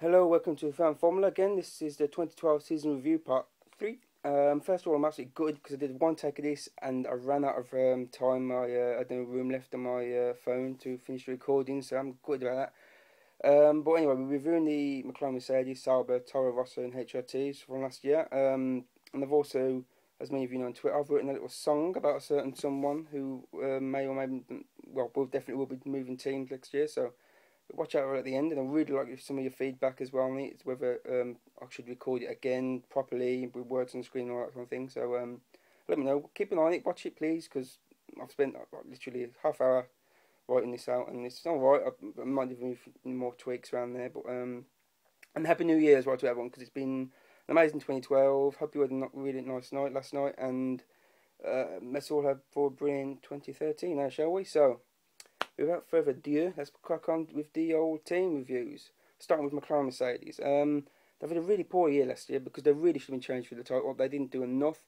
Hello, welcome to Fan Formula again. This is the 2012 season review part 3. First of all, I'm absolutely good because I did one take of this and I ran out of time. I had no room left on my phone to finish the recording, so I'm good about that. But anyway, we're reviewing the McLaren Mercedes, Sauber, Toro Rosso and HRTs from last year. And I've also, as many of you know on Twitter, I've written a little song about a certain someone who may or may, well, definitely will be moving teams next year, so watch out at the end. And I really like some of your feedback as well on it. It's whether I should record it again properly with words on the screen and all that kind of thing. So let me know. Keep an eye on it. Watch it, please, because I've spent literally a half hour writing this out, and it's all right. I might have moved more tweaks around there, but and Happy New Year as well to everyone, because it's been an amazing 2012. Hope you had a really nice night last night, and let's all have for a brilliant 2013 now, shall we? So, without further ado, let's crack on with the old team reviews. Starting with McLaren Mercedes. They've had a really poor year last year because they really should have been changed for the title. They didn't do enough.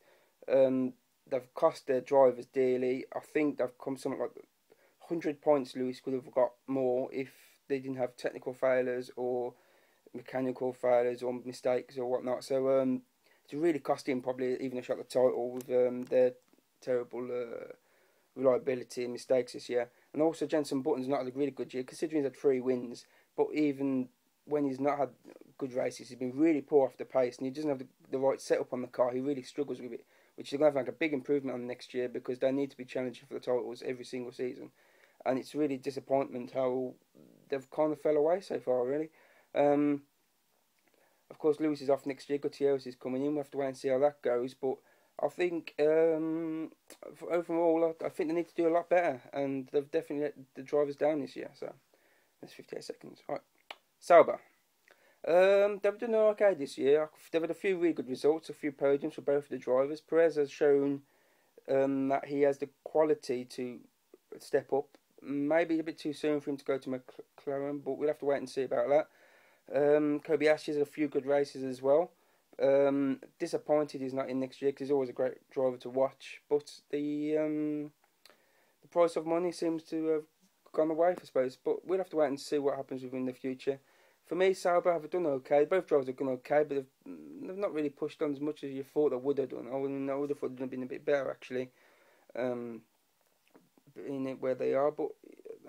They've cost their drivers dearly. I think they've come something like 100 points. Lewis could have got more if they didn't have technical failures or mechanical failures or mistakes or whatnot. So it's really cost him probably even a shot at the title with their terrible reliability and mistakes this year. And also Jenson Button's not had a really good year, considering he's had 3 wins. But even when he's not had good races, he's been really poor off the pace, and he doesn't have the right setup on the car. He really struggles with it, which is going to have like a big improvement on next year, because they need to be challenging for the titles every single season. And it's really disappointment how they've kind of fell away so far, really. Of course, Lewis is off next year. Gutierrez is coming in. We'll have to wait and see how that goes. But I think overall, I think they need to do a lot better, and they've definitely let the drivers down this year. So that's 58 seconds. Right, Sauber. They've done okay this year. They've had a few really good results, a few podiums for both of the drivers. Perez has shown that he has the quality to step up. Maybe a bit too soon for him to go to McLaren, but we'll have to wait and see about that. Kobayashi has a few good races as well. Disappointed he's not in next year, because he's always a great driver to watch. But the price of money seems to have gone away, I suppose. But we'll have to wait and see what happens with him in the future. For me, Sauber have done okay. Both drivers have done okay, but they've not really pushed on as much as you thought they would have done. I would have thought they'd have been a bit better, actually, in it where they are. But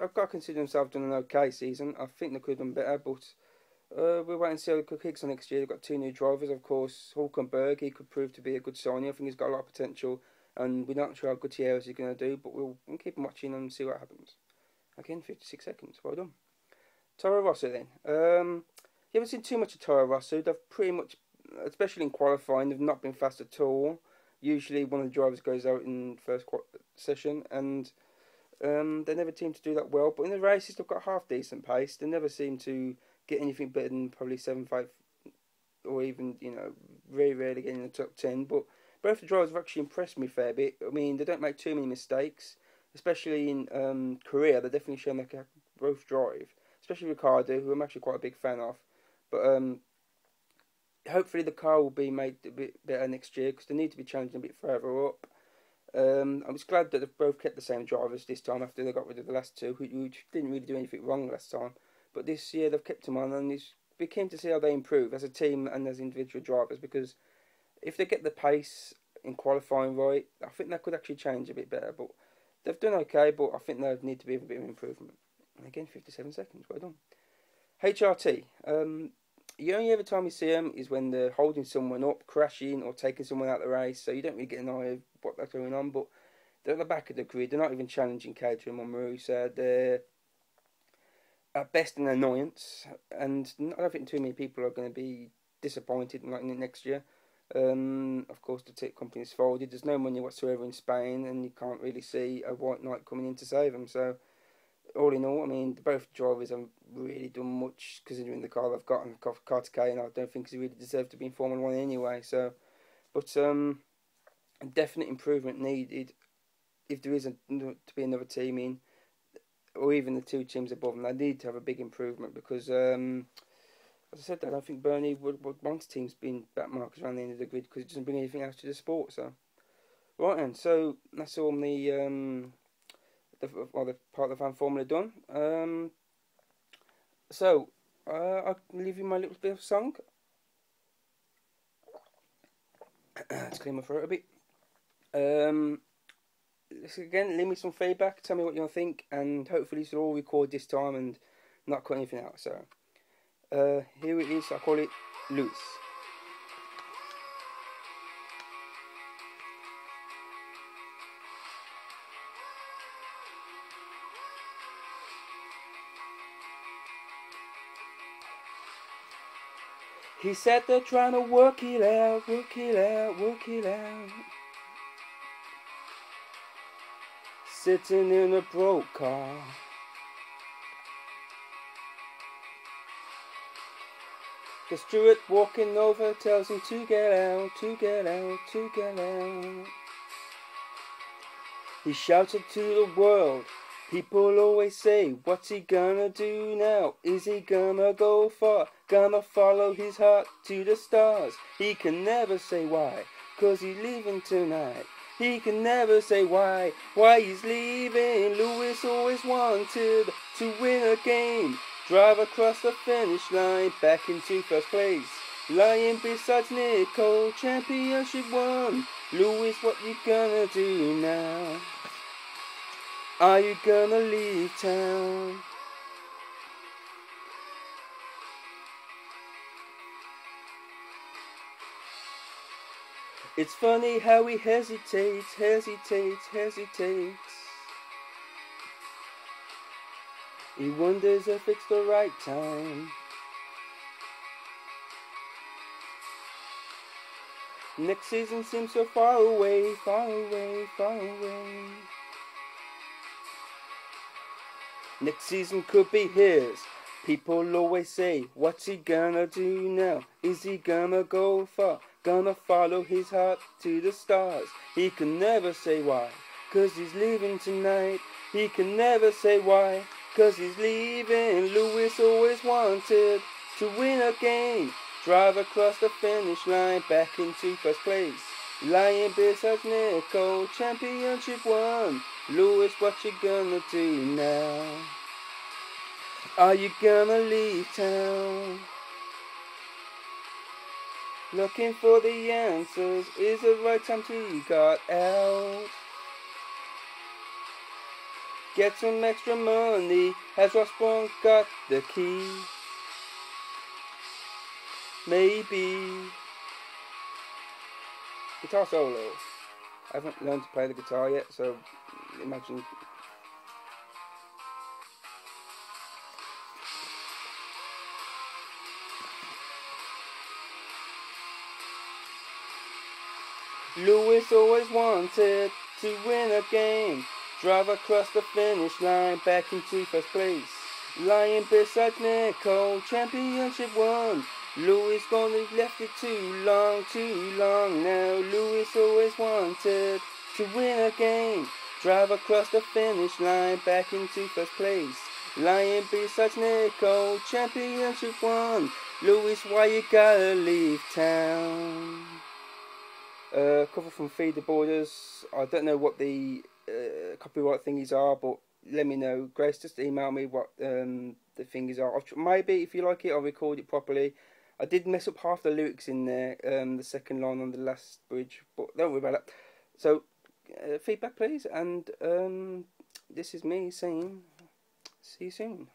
I've got to consider themselves done an okay season. I think they could have done better, but we'll wait and see how the kicks on next year. They've got 2 new drivers, of course. Hulkenberg, he could prove to be a good signing. I think he's got a lot of potential, and we're not sure how Gutierrez is going to do, but we'll keep watching and see what happens. Again, 56 seconds. Well done. Toro Rosso then. You haven't seen too much of Toro Rosso. They've pretty much, especially in qualifying, they've not been fast at all. Usually one of the drivers goes out in first session, and they never seem to do that well. But in the races, they've got half decent pace. They never seem to get anything better than probably 7.5, or even, very rarely getting in the top 10. But both the drivers have actually impressed me a fair bit. I mean, they don't make too many mistakes, especially in Korea. They're definitely showing they can both drive, especially Ricardo, who I'm actually quite a big fan of. But hopefully the car will be made a bit better next year, because they need to be challenging a bit further up. I was glad that they've both kept the same drivers this time after they got rid of the last 2, who didn't really do anything wrong last time. But this year they've kept them on, and we keen to see how they improve as a team and as individual drivers, because if they get the pace in qualifying right, I think that could actually change a bit better. But they've done okay, but I think they need to be a bit of improvement. And again, 57 seconds, well done. HRT. The only other time you see them is when they're holding someone up, crashing, or taking someone out of the race, so you don't really get an eye of what that's going on. But they're at the back of the grid. They're not even challenging Caterham or Marusa. They're at best an annoyance, and I don't think too many people are going to be disappointed in it next year. Of course, the tech company's folded. There's no money whatsoever in Spain, and you can't really see a white knight coming in to save them. So, all in all, I mean, both drivers haven't really done much, considering the car they've got, and car to K, and I don't think he really deserved to be in Formula 1 anyway. So, but definite improvement needed if there is to be another team in, or even the 2 teams above them. They need to have a big improvement, because, as I said, I don't think Bernie would want teams being back markers around the end of the grid, because it doesn't bring anything else to the sport. So, right then, so that's all the part of the fan formula done. So I'll leave you my little bit of song. Let's clear my throat a bit. Again, leave me some feedback. Tell me what you think, and hopefully this will all record this time and not cut anything out. So, here it is. I call it Lewis. He sat there trying to work it out, work it out, work it out. Sitting in a broke car. The steward walking over tells him to get out, to get out, to get out. He shouted to the world. People always say, what's he gonna do now? Is he gonna go far? Gonna follow his heart to the stars? He can never say why, 'cause he's leaving tonight. He can never say why he's leaving. Lewis always wanted to win a game. Drive across the finish line, back into first place. Lying beside Nico, championship won. Lewis, what you gonna do now? Are you gonna leave town? It's funny how he hesitates. He wonders if it's the right time. Next season seems so far away, far away, far away. Next season could be his. People always say, what's he gonna do now? Is he gonna go far? Gonna follow his heart to the stars? He can never say why, 'cause he's leaving tonight. He can never say why, 'cause he's leaving. Lewis always wanted to win a game. Drive across the finish line, back into first place. Lying beside Nico, championship won. Lewis, what you gonna do now? Are you gonna leave town? Looking for the answers, is it right time to got out? Get some extra money, has Rossborn got the key? Maybe. Guitar solo. I haven't learned to play the guitar yet, so imagine. Lewis always wanted to win a game. Drive across the finish line, back into first place. Lying beside Nico, championship won. Lewis gonna left it too long now. Lewis always wanted to win a game. Drive across the finish line, back into first place. Lying beside Nico, championship won. Lewis, why you gotta leave town? Cover from Feed the Borders. I don't know what the copyright thingies are, but let me know. Grace, just email me what the thingies are. Maybe if you like it, I'll record it properly. I did mess up half the lyrics in there, the second line on the last bridge, but don't worry about that. So, feedback please, and this is me saying, see you soon.